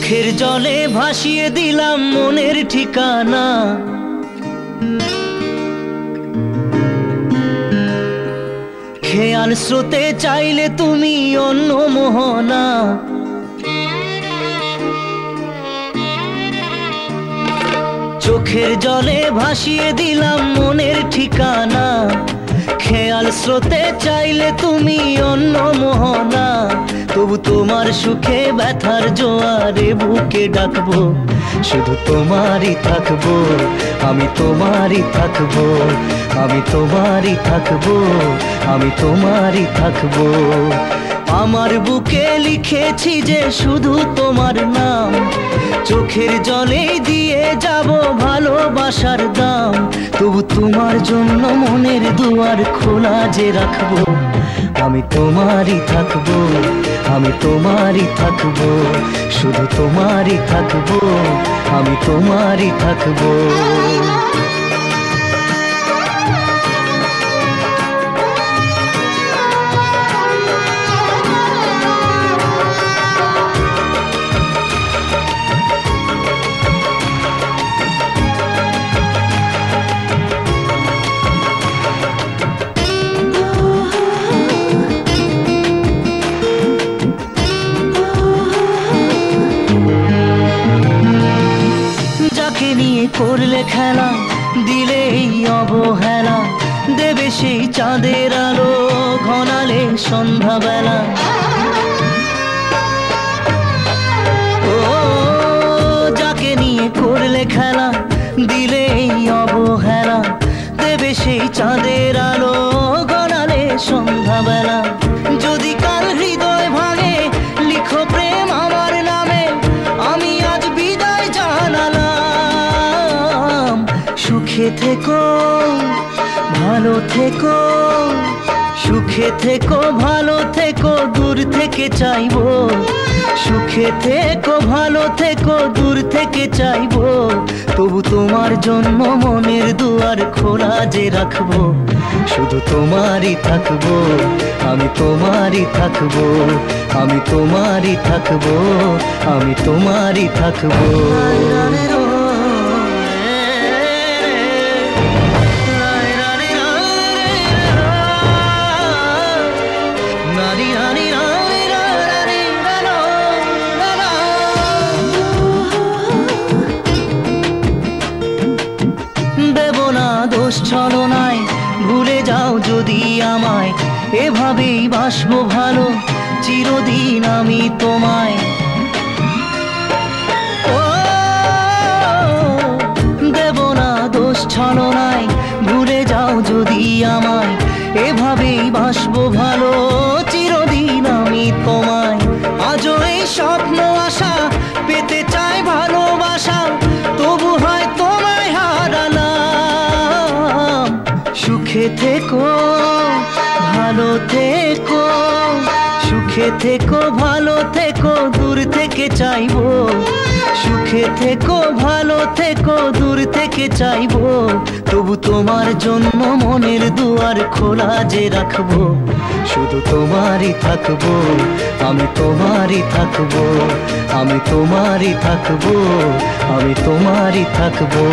চোখের জলে ভাসিয়ে দিলাম মনের ঠিকানা। খেয়াল স্রোতে চাইলে তুমি অন্য মোহনা। চোখের জলে ভাসিয়ে দিলাম মনের ঠিকানা। খেয়াল স্রোতে চাইলে তুমি অন্য মোহনা। তবু তোমার সুখে ব্যথার জোয়ারে বুকে ডাকবো, শুধু তোমারই থাকবো, আমি তোমারই থাকবো, আমি তোমারই থাকবো, আমি তোমারই থাকবো। আমার বুকে লিখেছি যে শুধু তোমার নাম, চোখের জলে দিয়ে যাব ভালোবাসার দাম। তবু তোমার জন্য মনের দুয়ার খোলা যে রাখবো, আমি তোমারই থাকবো, আমি তোমারই থাকবো, শুধু তোমারই থাকবো, আমি তোমারই থাকবো। করলে খেলা, দিলে এই অবহেলা, দেবে সেই চাঁদের আলো ঘনালে সন্ধ্যাবেলা। ও যাকে নিয়ে করলে খেলা, দিলে এই অবহেলা, দেবে সেই চাঁদের আলো ঘনালে সন্ধ্যাবেলা। যদি কাল হৃদয় ভাঙে লিখো প্রেম আমার নামে, আমি আজ বিদায় জানালাম। সুখে থেকো ভালো থেকো, সুখে থেকো ভালো থেকো, দূর থেকে চাইবো। সুখে থেকো ভালো থেকো, দূর থেকে চাইবো। তবু তোমার জন্য মনের দুয়ার খোলা যে রাখবো, শুধু তোমারই থাকবো, আমি তোমারই থাকবো, আমি তোমারই থাকবো, আমি তোমারই থাকবো। ছলনায় ভুলে যাও যদি আমায়, এভাবেই বাসবো ভালো চিরদিন আমি তোমায়। ও দেব না দোষ ছলনায়, ভুলে যাও যদি আমায়, এভাবেই বাসবো ভালো চিরদিন আমি তোমায়। আজও এই স্বপ্ন আশা পেতে চাই ভালোবাসা, তবু হয় তোমায় হারালাম। সুখে থেকো ভালো থেকো, সুখে থেকো ভালো থেকো, দূর থেকে চাইবো। সুখে থেকো ভালো থেকো, দূর থেকে চাইবো। তবু তোমার জন্য মনের দুয়ার খোলা যে রাখবো, শুধু তোমারই থাকবো, আমি তোমারই থাকবো, আমি তোমারই থাকবো, আমি তোমারই থাকবো।